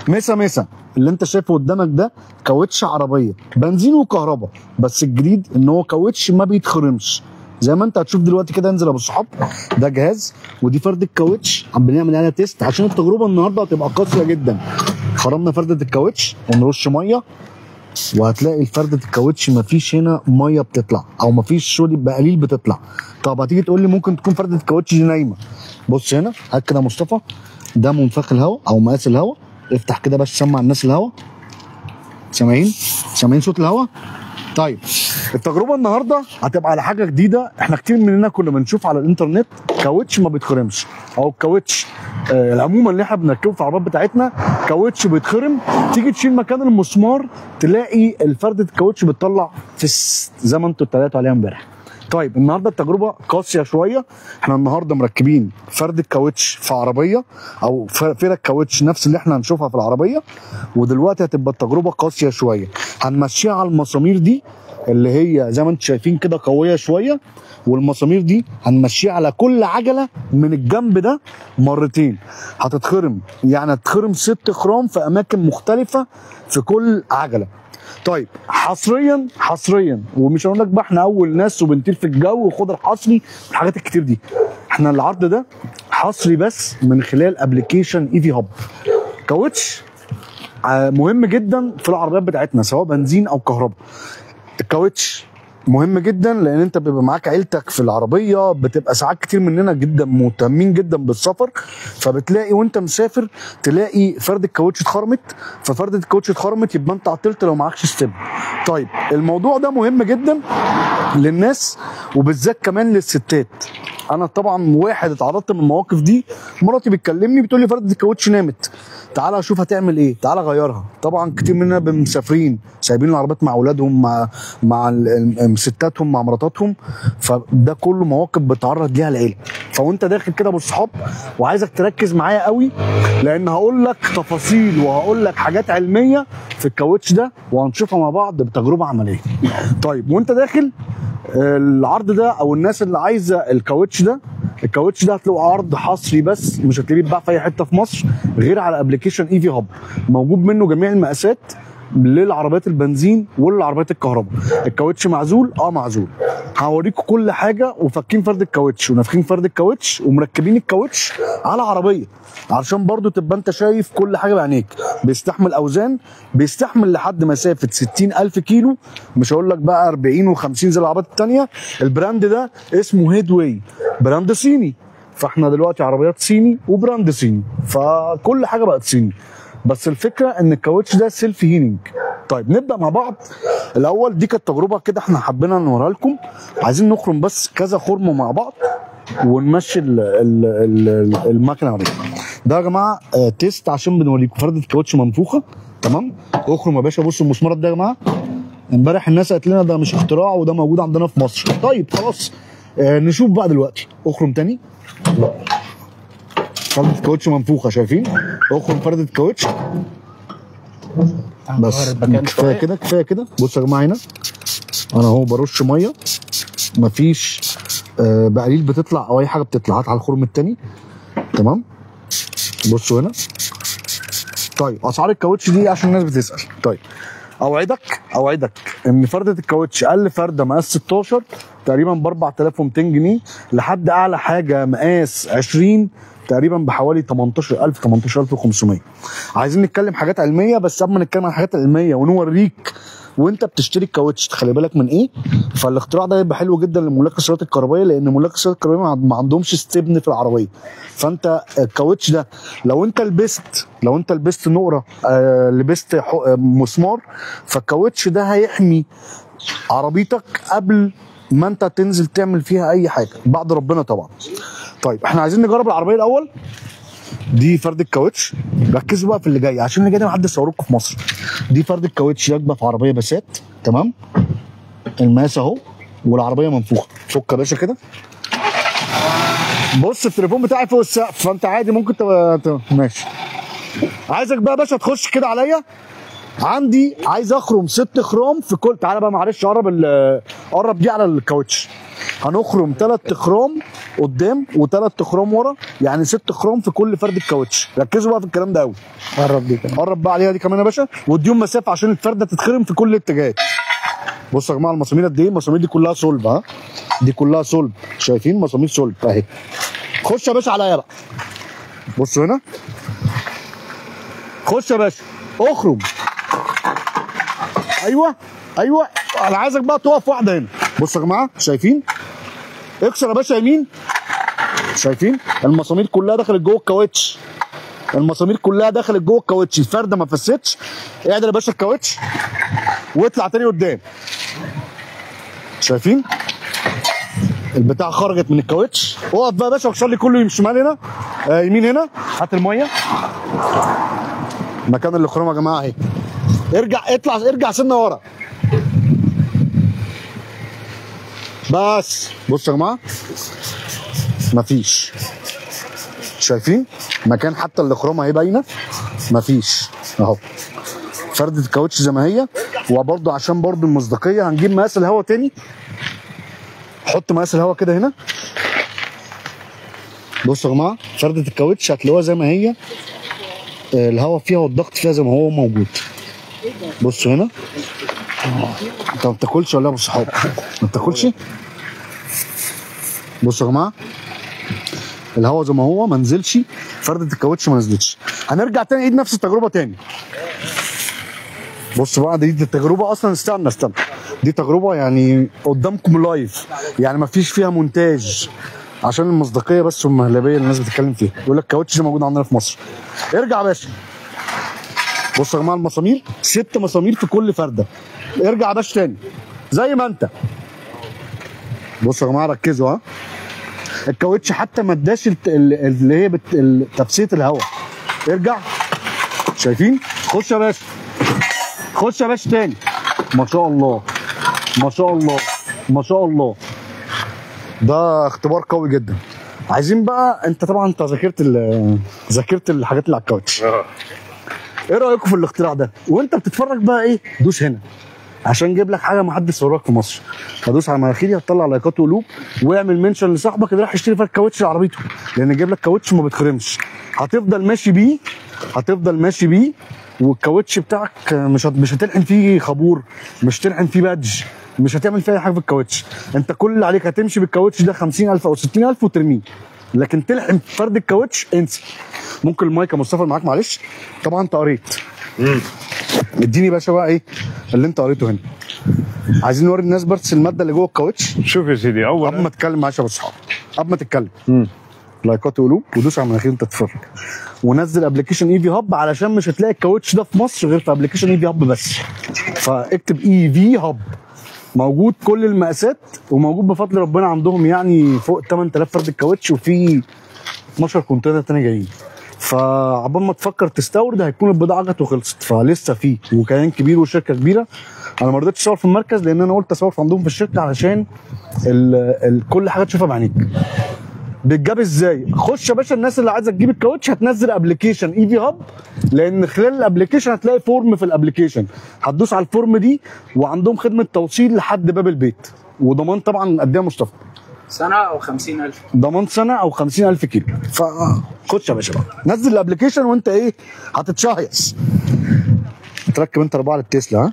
مسا مسا اللي انت شايفه قدامك ده كاوتش عربيه بنزين وكهرباء، بس الجديد ان هو كاوتش ما بيتخرمش زي ما انت هتشوف دلوقتي كده. انزل يا ابو الصحاب، ده جهاز ودي فرده الكاوتش عم بنعمل عليها تيست عشان التجربه النهارده هتبقى قاسيه جدا. خرمنا فرده الكاوتش ونرش ميه، وهتلاقي الفردة الكاوتش مفيش هنا ميه بتطلع او مفيش سوري بقليل بتطلع. طب هتيجي تقول لي ممكن تكون فردة الكاوتش دي نايمه. بص هنا، هات كده يا مصطفى، ده منفخ الهواء او مقاس الهواء. افتح كده بس سمع الناس الهواء. سامعين صوت الهواء؟ طيب التجربه النهارده هتبقى على حاجه جديده. احنا كتير مننا كنا بنشوف على الانترنت كاوتش ما بيتخرمش، او الكاوتش عموما اللي احنا بنركبه في العربيات بتاعتنا كاوتش بيتخرم، تيجي تشيل مكان المسمار تلاقي الفردة الكاوتش بتطلع فس زي ما انتوا اتريقتوا عليها امبارح. طيب النهارده التجربه قاسيه شويه. احنا النهارده مركبين فردة كاوتش في عربيه او فرد كاوتش نفس اللي احنا هنشوفها في العربيه، ودلوقتي هتبقى التجربه قاسيه شويه. هنمشيها على المسامير دي اللي هي زي ما انتم شايفين كده قويه شويه، والمسامير دي هنمشيها على كل عجله من الجنب ده مرتين. هتتخرم يعني هتتخرم 6 خرام في اماكن مختلفه في كل عجله. طيب حصريا ومش هقول لك بقى احنا اول ناس وبنطير في الجو وخد الحصري والحاجات الكتير دي، احنا العرض ده حصري بس من خلال ابلكيشن ايفي هاب. كاوتش مهم جدا في العربيات بتاعتنا سواء بنزين او كهرباء. الكاوتش مهم جدا لان انت بيبقى معاك عيلتك في العربيه، بتبقى ساعات كتير مننا جدا مهتمين جدا بالسفر، فبتلاقي وانت مسافر تلاقي فرده الكاوتش اتخرمت، ففرده الكاوتش اتخرمت يبقى انت عطلت لو معكش ستيب. طيب الموضوع ده مهم جدا للناس وبالذات كمان للستات. انا طبعا واحد اتعرضت من المواقف دي، مراتي بتكلمني بتقول لي فرده الكاوتش نامت، تعالى اشوف هتعمل ايه، تعالى غيرها. طبعا كتير مننا مسافرين سايبين العربيات مع اولادهم مع ستاتهم مع مراتاتهم، فده كله مواقف بتعرض ليها العيله. فوانت داخل كده بالصحاب وعايزك تركز معايا قوي لان هقول لك تفاصيل وهقول لك حاجات علميه في الكاوتش ده وهنشوفها مع بعض بتجربه عمليه. طيب وانت داخل العرض ده او الناس اللي عايزه الكاوتش ده هتلاقوا عرض حصري بس مش هتلاقيه بيتباع في اي حته في مصر غير على ابلكيشن ايفي هاب. موجود منه جميع المقاسات للعربيات البنزين وللعربيات الكهرباء. الكاوتش معزول؟ معزول. هوريكم كل حاجه وفكين فرد الكاوتش ونافخين فرد الكاوتش ومركبين الكاوتش على عربيه علشان برضو تبقى انت شايف كل حاجه بعينيك. بيستحمل اوزان، بيستحمل لحد مسافه 60,000 كيلو، مش هقول لك بقى 40 و50 زي العربيات الثانيه. البراند ده اسمه هيد واي، براند صيني، فاحنا دلوقتي عربيات صيني وبراند صيني فكل حاجه بقت صيني. بس الفكره ان الكاوتش ده سيلف هيلينج. طيب نبدا مع بعض. الاول دي كانت تجربه كده احنا حبينا نوريها لكم، عايزين نخرم بس كذا خرمه مع بعض ونمشي المكنه دي. ده يا جماعه تيست عشان بنوريكم فرده الكاوتش منفوخه تمام. اخرم يا باشا. بصوا المسمار ده يا جماعه امبارح الناس قالت لنا ده مش اختراع وده موجود عندنا في مصر. طيب خلاص نشوف بقى دلوقتي. اخرم تاني. فردة الكاوتش منفوخه شايفين؟ اخرم فردة الكاوتش بس. كفايه كده كفايه كده. بصوا يا جماعه هنا انا اهو برش ميه مفيش بقليل بتطلع او اي حاجه بتطلع. هات على الخرم التاني تمام. بصوا هنا. طيب اسعار الكاوتش دي عشان الناس بتسال. طيب اوعدك ان فرده الكاوتش اقل فرده مقاس 16 تقريبا ب 4200 جنيه لحد اعلى حاجه مقاس 20 تقريبا بحوالي 18500. عايزين نتكلم حاجات علميه، بس قبل ما نتكلم عن حاجات علميه ونوريك وانت بتشتري الكاوتش تخلي بالك من ايه. فالاختراع ده هيبقى حلو جدا لملاك السيارات الكهربائيه لان ملاك السيارات الكهربائيه ما عندهمش استبن في العربيه. فانت الكاوتش ده لو انت لبست نقره لبست مسمار، فالكاوتش ده هيحمي عربيتك قبل ما انت تنزل تعمل فيها اي حاجه بعد ربنا طبعا. طيب احنا عايزين نجرب العربيه الاول. دي فرد الكاوتش، ركزوا بقى في اللي جاي عشان اللي جاي ده محدش صوركم في مصر. دي فرد الكاوتش راكبه في عربيه باسات تمام. المقاس اهو والعربيه منفوخه. فك يا باشا كده. بص التليفون بتاعي فوق السقف فانت عادي ممكن ماشي. عايزك بقى يا باشا تخش كده عليا. عايز اخرم 6 خرام في كل. تعالى بقى معلش قرب دي على الكاوتش. هنخرم 3 اخرام قدام و3 اخرام ورا، يعني 6 اخرام في كل فرد الكاوتش. ركزوا بقى في الكلام ده قوي. قرب دي كمان، قرب بقى عليها دي كمان يا باشا، واديهم مسافه عشان الفرده تتخرم في كل الاتجاهات. بصوا يا جماعه المسامير قد ايه، المسامير دي كلها صلب، ها دي كلها صلب، شايفين مسامير صلب اهي. خش يا باشا عليا بقى، بصوا هنا، خش يا باشا اخرم. ايوه ايوه، انا عايزك بقى تقف واحده هنا. بصوا يا جماعه شايفين، اكسر يا باشا يمين، شايفين المسامير كلها دخلت جوه الكاوتش، المسامير كلها دخلت جوه الكاوتش، الفرده ما فستش. اعدل يا باشا الكاوتش واطلع تاني قدام، شايفين البتاع خرجت من الكاوتش. اقف بقى يا باشا واكسر لي كله يمين شمال هنا، يمين هنا، هات الميه مكان الاخرام يا جماعه اهي. ارجع اطلع، ارجع سنه ورا بس. بصوا يا جماعه مفيش، شايفين مكان حتى الاخرام اهي باينه، مفيش اهو. فردة الكاوتش زي ما هي. وبرده عشان برده المصداقيه هنجيب مقاس الهواء تاني، حط مقاس الهواء كده هنا. بصوا يا جماعه فردة الكاوتش هتلاقوها زي ما هي، الهواء فيها والضغط فيها زي ما هو موجود. بصوا هنا، انت ما بتاكلش ولا ايه يا ابو الصحاب؟ ما بتاكلش؟ بصوا يا جماعه الهواء زي ما هو ما نزلش، فردة الكاوتش ما نزلتش. هنرجع تاني نعيد نفس التجربه تاني. بصوا بقى دي التجربه اصلا، استنى دي تجربه يعني قدامكم لايف، يعني ما فيش فيها مونتاج عشان المصداقيه بس والمهلبيه اللي الناس بتتكلم فيها. يقول لك الكاوتش موجود عندنا في مصر. ارجع يا باشا، بصوا يا جماعه المسامير 6 مسامير في كل فرده. ارجع يا باشا تاني زي ما انت. بصوا يا جماعه ركزوا، ها الكاوتش حتى ما اداش اللي هي تبسيط الهواء. ارجع، شايفين؟ خش يا باشا، خش يا باشا تاني. ما شاء الله ما شاء الله ما شاء الله، ده اختبار قوي جدا. عايزين بقى، انت طبعا انت ذاكرت الحاجات اللي على الكاوتش. ايه رايكم في الاختراع ده؟ وانت بتتفرج بقى ايه، دوس هنا عشان جايب لك حاجه ما حدش صوراك في مصر. هدوس على مناخيري هتطلع لايكات وقلوب، واعمل منشن لصاحبك اللي راح يشتري فيها الكاوتش لعربيته، لان جايب لك كاوتش ما بيتخرمش. هتفضل ماشي بيه، والكاوتش بتاعك مش هتلحن فيه خابور، مش هتلحن فيه بادج، مش هتعمل فيه اي حاجه في الكاوتش. انت كل اللي عليك هتمشي بالكاوتش ده 50,000 او 60,000 وترميه، لكن تلحن فرد الكاوتش انسى. ممكن المايك يا مصطفى معاك معلش؟ طبعا انت قريت. اديني يا باشا بقى ايه اللي انت قريته هنا. عايزين نوري الناس بس الماده اللي جوه الكاوتش. شوف يا سيدي، اولا قبل ما تتكلم معلش يا ابو الصحاب، قبل ما تتكلم لايكات وقلوب ودوس على مناخير انت تتفرج، ونزل ابلكيشن اي في هاب، علشان مش هتلاقي الكاوتش ده في مصر غير في ابلكيشن اي في هاب بس. فاكتب اي في هاب، موجود كل المقاسات، وموجود بفضل ربنا عندهم يعني فوق 8000 فرد الكاوتش، وفي 12 كونتينر تاني جايين. فعبال ما تفكر تستورد هيكون البضاعه جت وخلصت. فلسه في وكيان كبير وشركه كبيره. انا ما رضيتش اصور في المركز لان انا قلت اصور في عندهم في الشركه، علشان كل حاجه تشوفها بعينيك. بتجاب ازاي؟ خش يا باشا، الناس اللي عايزه تجيب الكاوتش هتنزل ابلكيشن اي في هاب، لان خلال الابلكيشن هتلاقي فورم في الابلكيشن، هتدوس على الفورم دي، وعندهم خدمه توصيل لحد باب البيت، وضمان طبعا قد ايه يا مصطفى؟ سنه او 50,000، ضمان سنه او 50,000 كيلو. فخش يا باشا بقى، نزل الابلكيشن وانت ايه هتتشهيص. تركب انت 4 للتسلا، ها؟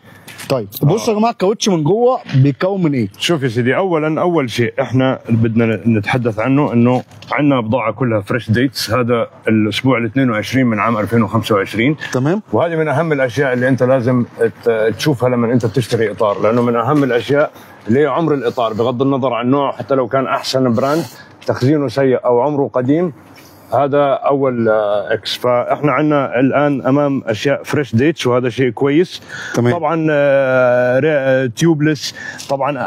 طيب بصوا يا جماعه الكاوتش من جوه بيتكون من ايه؟ شوف يا سيدي، اول شيء احنا بدنا نتحدث عنه انه عندنا بضاعه كلها فريش ديتس. هذا الاسبوع ال 22 من عام 2025. تمام. وهذه من اهم الاشياء اللي انت لازم تشوفها لما انت بتشتري اطار، لانه من اهم الاشياء اللي هي عمر الاطار، بغض النظر عن نوعه، حتى لو كان احسن براند تخزينه سيء او عمره قديم، هذا اول اكس. فاحنا عندنا الان امام اشياء فريش ديتس، وهذا شيء كويس. تمام. طبعا تيوبلس، طبعا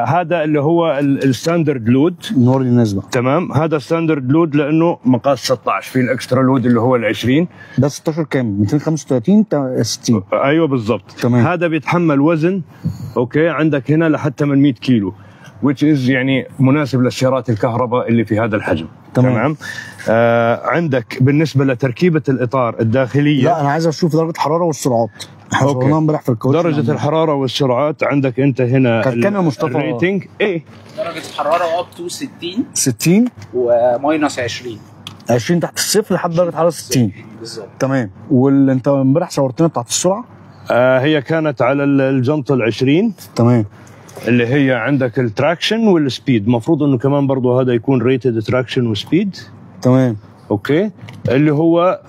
هذا اللي هو الستاندرد لود. نوري الناس بقى. تمام، هذا ستاندرد لود لانه مقاس 16، في الاكسترا لود اللي هو ال 20. ده 16 كام؟ 235 60. ايوه بالضبط. تمام. هذا بيتحمل وزن اوكي عندك هنا لحد 800 كيلو، which is يعني مناسب للسيارات الكهرباء اللي في هذا الحجم. تمام. عندك بالنسبه لتركيبه الاطار الداخليه. لا انا عايز اشوف درجه الحراره والسرعات. احنا صورناها امبارح في الكاوتش. درجه الحراره والسرعات عندك انت هنا كان يا مصطفى الريتنج ايه؟ درجة الحرارة اب تو 60 وماينس 20 تحت الصفر لحد درجه حراره 60 بالظبط. تمام. واللي انت امبارح صورتنا بتاعت السرعه هي كانت على الجنط ال20 تمام، اللي هي عندك التراكشن والسبيد. المفروض انه كمان برضه هذا يكون ريتد تراكشن وسبيد. تمام اوكي، اللي هو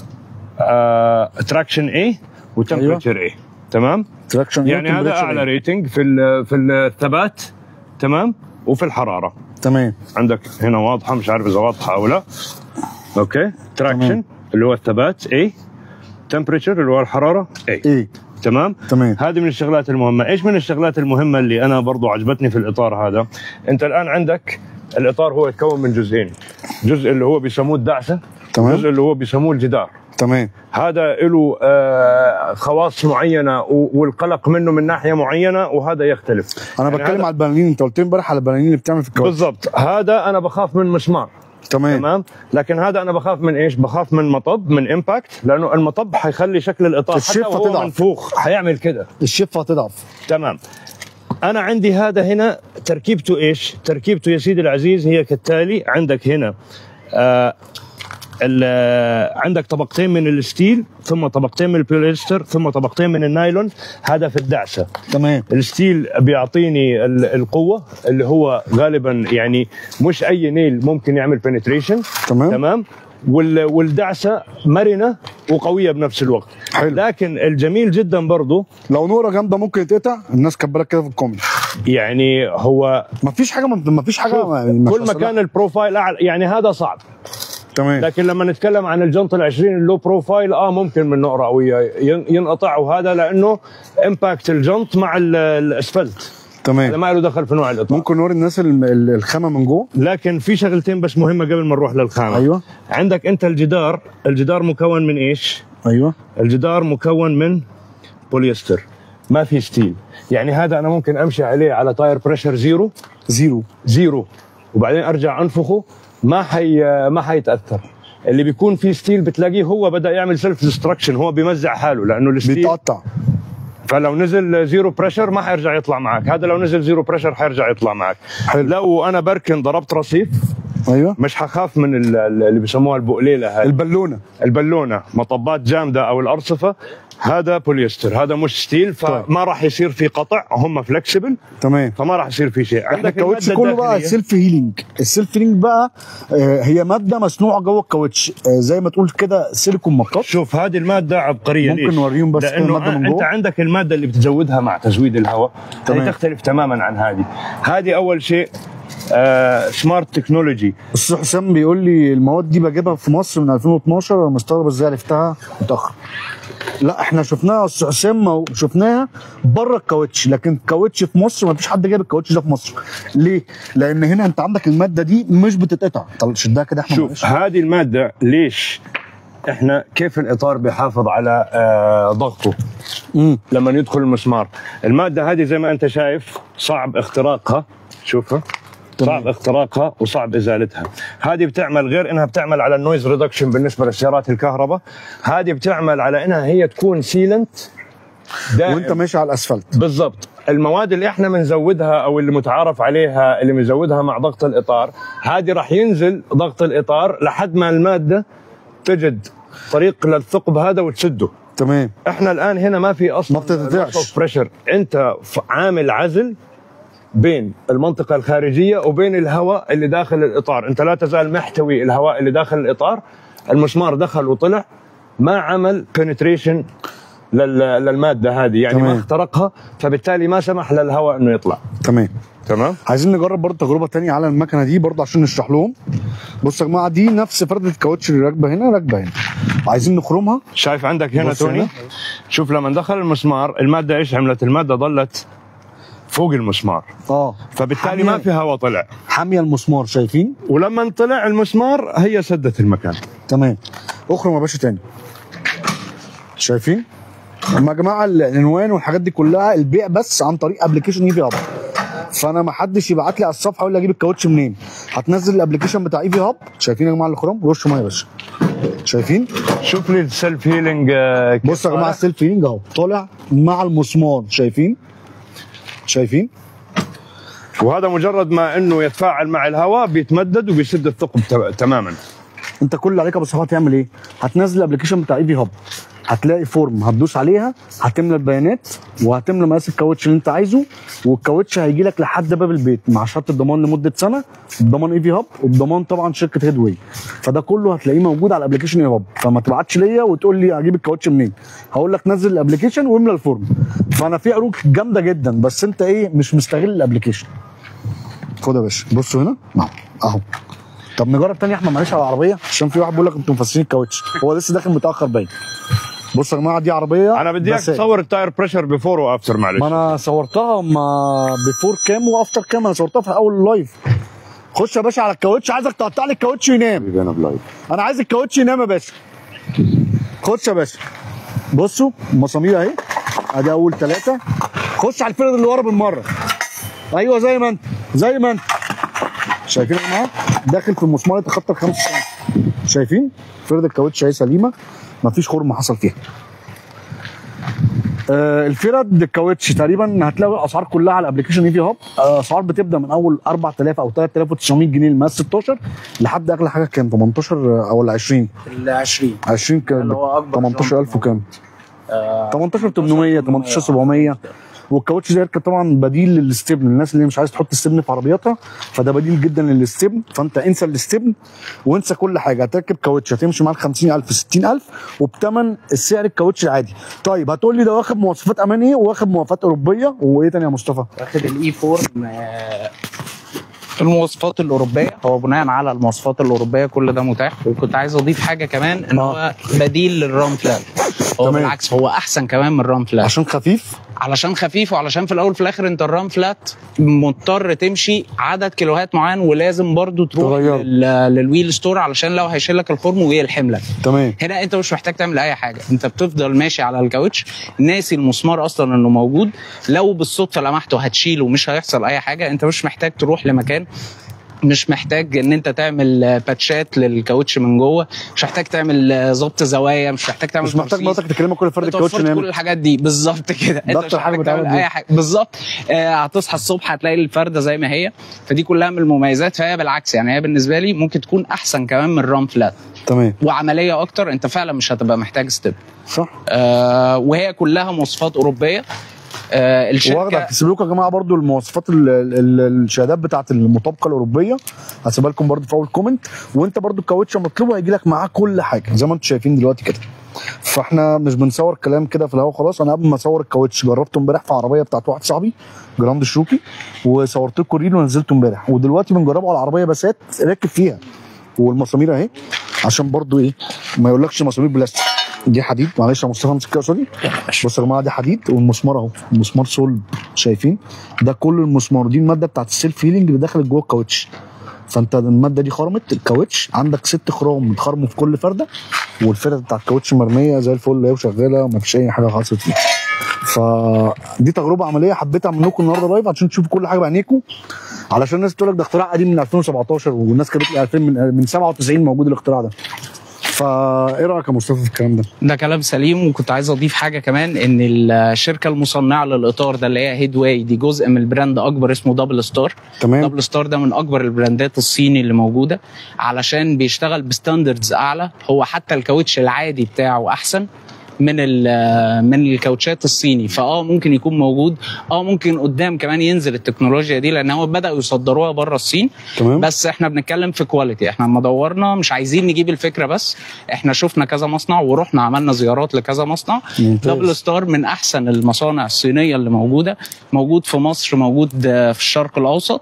تراكشن اي وتمبريتشر اي. تمام، تراكشن يعني هذا اعلى ريتنج في الثبات. تمام، وفي الحراره. تمام، عندك هنا واضحه، مش عارف اذا واضحه او لا. اوكي، تراكشن اللي هو الثبات اي، تمبريتشر اللي هو الحراره اي. ايه تمام. هذه من الشغلات المهمه. ايش من الشغلات المهمه اللي انا برضو عجبتني في الاطار هذا؟ انت الان عندك الاطار هو يتكون من جزئين، جزء اللي هو بيسموه الدعسه، تمام، جزء اللي هو بيسموه الجدار. تمام. هذا له خواص معينه والقلق منه من ناحيه معينه، وهذا يختلف. انا يعني بتكلم على البلالين، انت قلت لي امبارح على البلالين اللي بتعمل في الكاوتش. بالضبط، هذا انا بخاف من مسمار. تمام، لكن هذا انا بخاف من ايش؟ بخاف من مطب، من امباكت، لانه المطب حيخلي شكل الاطار حتى وهو منفوخ حيعمل كده، الشفه تضعف. تمام. انا عندي هذا هنا تركيبته ايش؟ تركيبته يا سيدي العزيز هي كالتالي. عندك هنا عندك طبقتين من الستيل، ثم طبقتين من البوليستر، ثم طبقتين من النايلون. هذا في الدعسه. تمام. الستيل بيعطيني القوه اللي هو غالبا يعني مش اي نيل ممكن يعمل بنتريشن. تمام. والدعسه مرنه وقويه بنفس الوقت. حلو. لكن الجميل جدا برضو لو نوره جامده ممكن يتقطع. الناس كانت بالك كده في الكومنت. يعني هو ما فيش حاجه كل ما كان البروفايل اعلى يعني هذا صعب. تمام. لكن لما نتكلم عن الجنط ال20 اللو بروفايل ممكن من نقره قويه ينقطع، وهذا لانه امباكت الجنط مع الاسفلت. تمام. هذا ما له دخل في نوع الاطار. ممكن نوري الناس الخامه من جوه. لكن في شغلتين بس مهمه قبل ما نروح للخامه. ايوه. عندك انت الجدار مكون من ايش؟ ايوه. الجدار مكون من بوليستر، ما في ستيل. يعني هذا انا ممكن امشي عليه على تاير بريشر زيرو وبعدين ارجع انفخه، ما حيتاثر. اللي بيكون فيه ستيل بتلاقيه هو بدا يعمل سيلف ديستركشن، هو بيمزع حاله لانه الستيل بيتقطع. فلو نزل زيرو بريشر ما حيرجع يطلع معك. هذا لو نزل زيرو بريشر حيرجع يطلع معك. حلو. لو انا بركن ضربت رصيف، ايوه، مش حخاف من اللي بيسموها البقليله هذه، البالونه مطبات جامده او الارصفه. هذا بوليستر، هذا مش ستيل، فما راح يصير في قطع، هم فلكسبل. تمام. فما راح يصير في شيء. عندك الكاوتش كله بقى السيلف هيلينج بقى هي ماده مصنوعه جوه الكاوتش، زي ما تقول كده سيليكون مطاط. شوف هذه الماده عبقريه. ممكن نوريهم بس لانه الماده من جوه. انت عندك الماده اللي بتزودها مع تزويد الهواء هي تختلف تماما عن هذه اول شيء. سمارت تكنولوجي. بس حسام بيقول لي المواد دي بجيبها في مصر من 2012، انا مستغرب ازاي عرفتها متاخر. لا احنا شفناها يا حسام، شفناها بره الكاوتش، لكن الكاوتش في مصر ما فيش حد جايب الكاوتش ده في مصر. ليه؟ لان هنا انت عندك الماده دي مش بتتقطع. طب شدها كده احنا. شوف هذه الماده ليش احنا كيف الاطار بيحافظ على ضغطه لما يدخل المسمار. الماده هذه زي ما انت شايف صعب اختراقها، شوفها صعب اختراقها وصعب ازالتها. هذه بتعمل غير انها بتعمل على النويز ريدكشن بالنسبه للسيارات الكهرباء، هذه بتعمل على انها هي تكون سيلنت دائم وانت ماشي على الاسفلت. بالضبط. المواد اللي احنا بنزودها او اللي متعارف عليها اللي بنزودها مع ضغط الاطار، هذه راح ينزل ضغط الاطار لحد ما الماده تجد طريق للثقب هذا وتسده. تمام. احنا الان هنا ما في اصلا ما بتتقطعش بريشر، انت عامل عزل بين المنطقة الخارجية وبين الهواء اللي داخل الإطار. أنت لا تزال محتوي الهواء اللي داخل الإطار. المسمار دخل وطلع، ما عمل penetration للمادة هذه، يعني ما اخترقها، فبالتالي ما سمح للهواء أنه يطلع. تمام. عايزين نجرب برضه تجربة تانية على المكنة دي برضه عشان نشرح لهم. بصوا يا جماعة، دي نفس فردة الكاوتش اللي راكبة هنا عايزين نخرمها. شايف عندك هنا توني؟ شوف لما دخل المسمار المادة إيش عملت؟ المادة ظلت فوق المسمار، فبالتالي ما في هواء طلع، حاميه المسمار. شايفين؟ ولما طلع المسمار هي سدت المكان. تمام. اخرم يا باشا تاني. شايفين؟ اما يا جماعه العنوان والحاجات دي كلها البيع بس عن طريق ابلكيشن اي في اب. فانا ما حدش يبعت لي على الصفحه يقول لي اجيب الكاوتش منين. هتنزل الابلكيشن بتاع ايفي هاب، شايفين يا جماعه الخرام رش ميه يا باشا، شايفين؟ شوف لي السيلف هيلينج. بص يا جماعه السيلف هيلينج اهو طالع مع المسمار، شايفين؟ وهذا مجرد ما انه يتفاعل مع الهواء بيتمدد وبيسد الثقب تماما. انت كل اللي عليك يا ابو صفا هتعمل ايه؟ هتنزل الابلكيشن بتاع ايفي هاب، هتلاقي فورم هتدوس عليها، هتملى البيانات وهتملى مقاس الكاوتش اللي انت عايزه، والكاوتش هيجي لك لحد باب البيت مع شرط الضمان لمده سنه، بضمان ايفي هاب وبضمان طبعا شركه هيدواي. فده كله هتلاقيه موجود على الابلكيشن ايفي هاب، فما تبعتش ليا وتقول لي اجيب الكاوتش منين. هقول لك نزل الابلكيشن واملى الفورم. فانا في عروض جامده جدا، بس انت ايه مش مستغل الابلكيشن. خد يا باشا بصوا هنا اهو. طب نجرب تاني يا احمد معلش على العربيه، عشان في واحد بيقول لك انتوا مفسرين الكاوتش، هو لسه داخل متاخر باين. بصوا يا جماعه دي عربيه، انا بدي اياك تصور التاير بريشر بيفور وافتر. معلش ما انا صورتها بيفور كام وافتر كام، انا صورتها في اول اللايف. خش يا باشا على الكاوتش، عايزك تقطع لي الكاوتش ينام. انا بلايف، انا عايز الكاوتش ينام يا باشا. خش يا باشا، بصوا المسامير اهي، ادي اول 3. خش على الفرد اللي ورا بالمره. ايوه زي ما انت شايفين يا جماعه، داخل في المسمار يتخطى ال 5 سم. شايفين؟ فرد الكاوتش اهي سليمه، مفيش خرم حصل فيها. الفرد الكاوتش تقريبا هتلاقي الاسعار كلها على الابلكيشن ايفي هاب. اسعار بتبدا من اول 4000 او 3900 جنيه المقاس 16 لحد اغلى حاجه كام 18 او 20. ال 20 كام؟ اللي هو اكبر 18000 وكام؟ 18800 18700. والكاوتش ده يركب طبعا بديل للستبن، الناس اللي مش عايز تحط استبن في عربياتها فده بديل جدا للستبن. فانت انسى الاستبن وانسى كل حاجه، هتركب كاوتش هتمشي معاك 50000 60000 وبثمن السعر الكاوتش العادي. طيب هتقول لي ده واخد مواصفات امان ايه وواخد مواصفات اوروبيه وايه تاني يا مصطفى؟ واخد الاي 4 المواصفات الاوروبيه، هو بناء على المواصفات الاوروبيه كل ده متاح. وكنت عايز اضيف حاجه كمان ان هو بديل للرام فلات، هو بالعكس هو احسن كمان من الرام فلات علشان خفيف وعلشان في الاول في الاخر انت الرام فلات مضطر تمشي عدد كيلوهات معين ولازم برضو تروح للويل ستور علشان لو هيشيل لك الخرم ويلحم لك. تمام. هنا انت مش محتاج تعمل اي حاجه، انت بتفضل ماشي على الكاوتش ناسي المسمار اصلا انه موجود، لو بالصدفه لمحته هتشيله مش هيحصل اي حاجه. انت مش محتاج تروح لمكان، مش محتاج ان انت تعمل باتشات للكاوتش من جوه، مش محتاج تعمل ضبط زوايا، مش محتاج تعمل مراتك تكلمك كل فرد الكاوتش كل الحاجات دي بالظبط كده. انت مش محتاج تعمل اي حاجه بالظبط. هتصحى الصبح هتلاقي الفرده زي ما هي، فدي كلها من المميزات. فهي بالعكس يعني هي بالنسبه لي ممكن تكون احسن كمان من الرام فلات. تمام. وعمليه اكتر، انت فعلا مش هتبقى محتاج ستيب. صح. وهي كلها مواصفات اوروبيه. الشركه واخده هتسيب لكم يا جماعه برضو المواصفات الشهادات بتاعه المطابقه الاوروبيه، هسيبها لكم برضو في اول كومنت. وانت برضو الكاوتش مطلوبه هيجي لك معاه كل حاجه زي ما انتم شايفين دلوقتي كده. فاحنا مش بنصور كلام كده في الهوا خلاص. انا قبل ما اصور الكاوتش جربته امبارح في عربيه بتاعت واحد صاحبي جراند الشروكي، وصورت لكم الريل ونزلته امبارح، ودلوقتي بنجربه على العربيه بسات راكب فيها. والمسامير اهي عشان برضو ايه ما يقولكش مسامير بلاستيك، دي حديد. معلش يا مصطفى امسك كده سوري. بصوا يا جماعه دي حديد والمسمار اهو، المسمار صلب شايفين؟ ده كل المسمار، دي الماده بتاعت السيلف هيلينج اللي دخلت جوه الكاوتش. فانت الماده دي خرمت الكاوتش، عندك 6 خرام متخرموا في كل فرده، والفرده بتاعت الكاوتش مرميه زي الفل اهي وشغاله ومفيش اي حاجه حصلت فيها. فدي تجربه عمليه حبيت اعمل لكم النهارده لايف عشان تشوفوا كل حاجه بعينيكم، علشان الناس تقول لك ده اختراع قديم من 2017 والناس كانت بتقول 2000 من 97 موجود الاختراع ده. فايه رايك يا مصطفى في الكلام ده؟ ده كلام سليم. وكنت عايز اضيف حاجه كمان، ان الشركه المصنعه للاطار ده اللي هي هيدواي دي جزء من البراند اكبر اسمه دبل ستار. تمام. دبل ستار ده من اكبر البراندات الصيني اللي موجوده، علشان بيشتغل بستاندردز اعلى. هو حتى الكاوتش العادي بتاعه احسن من الكاوتشات الصيني. ممكن يكون موجود، ممكن قدام كمان ينزل التكنولوجيا دي، لان هو بداوا يصدروها بره الصين. تمام. بس احنا بنتكلم في كواليتي. احنا لما دورنا مش عايزين نجيب الفكره بس، احنا شفنا كذا مصنع ورحنا عملنا زيارات لكذا مصنع. دبل ستار من احسن المصانع الصينيه اللي موجوده، موجود في مصر، موجود في الشرق الاوسط.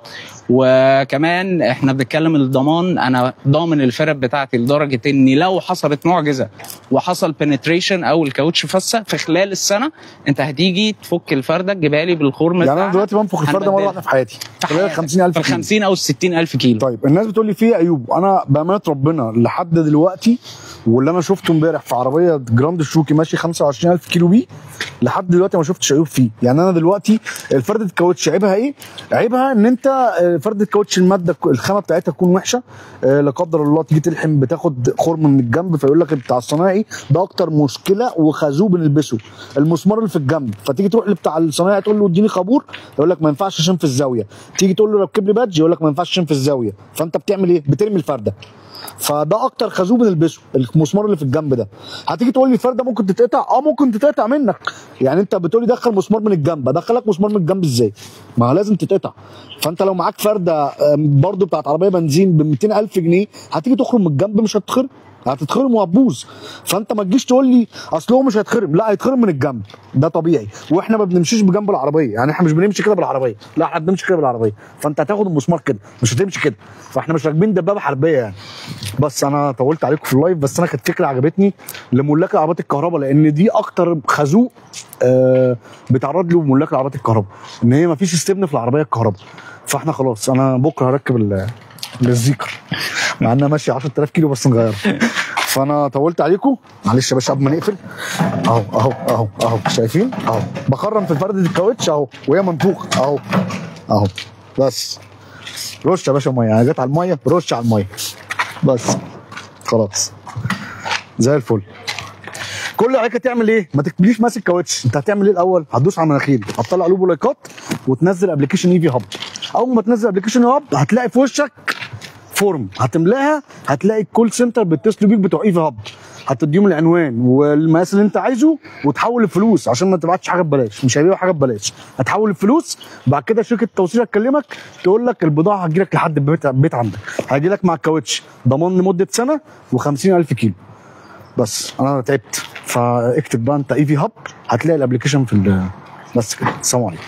وكمان احنا بنتكلم الضمان، انا ضامن الفرد بتاعتي لدرجه ان لو حصلت معجزه وحصل بنتريشن او الكاوتش فسه في خلال السنه، انت هتيجي تفك الفرده تجيبها لي بالخرم. يعني انا دلوقتي بنفخ الفرده مره واحده في حياتي خلال 50000 كيلو، 50 او 60000 كيلو. طيب الناس بتقول لي فيه عيوب، انا بامانه ربنا لحد دلوقتي واللي انا شفته امبارح في عربيه جراند شوكي ماشي 25000 كيلو بيه لحد دلوقتي ما شفتش عيوب فيه. يعني انا دلوقتي الفرده الكاوتش عيبها ايه؟ عيبها ان انت فرده الكاوتش الماده الخامه بتاعتها تكون وحشه، لا قدر الله تيجي تلحم بتاخد خرم من الجنب، فيقول لك بتاع الصنايعي ده اكتر مشكله وخازوق بنلبسه المسمار اللي في الجنب، فتيجي تروح لبتاع الصنايعي تقول له اديني خابور يقول لك ما ينفعش عشان في الزاويه، تيجي تقول له ركب لي بادج يقول لك ما ينفعش عشان في الزاويه، فانت بتعمل ايه؟ بترمي الفرده. فده اكتر خازوق بنلبسه المسمار اللي في الجنب ده. هتيجي تقول لي الفرده ممكن تتقطع، ممكن تتقطع منك. يعني انت بتقول لي دخل مسمار من الجنب، ادخلك مسمار من الجنب ازاي؟ ما لازم تتقطع. فانت لو معاك فرده برضو بتاعت عربيه بنزين ب 200000 جنيه هتيجي تخرم من الجنب مش هتتخرم، هتتخرم وهتبوظ. فانت ما تجيش تقول لي اصل هو مش هيتخرم، لا هيتخرم من الجنب، ده طبيعي. واحنا ما بنمشيش بجنب العربيه، يعني احنا مش بنمشي كده بالعربيه، لا احنا بنمشي كده بالعربيه، فانت هتاخد المسمار كده مش هتمشي كده، فاحنا مش راكبين دبابه حربيه يعني. بس انا طولت عليكم في اللايف، بس انا كانت فكره عجبتني لملاك العربيات الكهرباء، لان دي اكتر خازوق بيتعرض له ملاك العربيات الكهرباء، ان هي ما فيش استبن في العربيه الكهرباء. فاحنا خلاص انا بكره هركب الزيكر مع انها ماشيه 10000 كيلو بس نغيرها. فانا طولت عليكم معلش يا باشا قبل ما نقفل. اهو شايفين اهو بخرم في فرده الكاوتش اهو وهي منفوخه اهو بس رش يا باشا ميه، انا جت على الميه رش على الميه بس خلاص زي الفل. كل اللي عليك تعمل ايه؟ ما تكتبليش ماسك كاوتش، انت هتعمل ايه الاول؟ هتدوس على مناخيري، هتطلع له لايكات وتنزل ابلكيشن اي في هاب. اول ما تنزل ابلكيشن هاب هتلاقي في وشك فورم هتملاها، هتلاقي الكول سنتر بيتصلوا بيك بتوع اي في هاب، هتديهم العنوان والمقاس اللي انت عايزه وتحول الفلوس عشان ما تبعتش حاجه ببلاش، مش هيبيعوا حاجه ببلاش، هتحول الفلوس. بعد كده شركه التوصيل هتكلمك تقول لك البضاعه هتجي لك لحد البيت عندك، هيجي لك مع الكاوتش ضمان لمده سنه و50000 كيلو. بس انا تعبت، فاكتب بقى انت اي في هاب هتلاقي الابلكيشن في بس كده. السلام عليكم.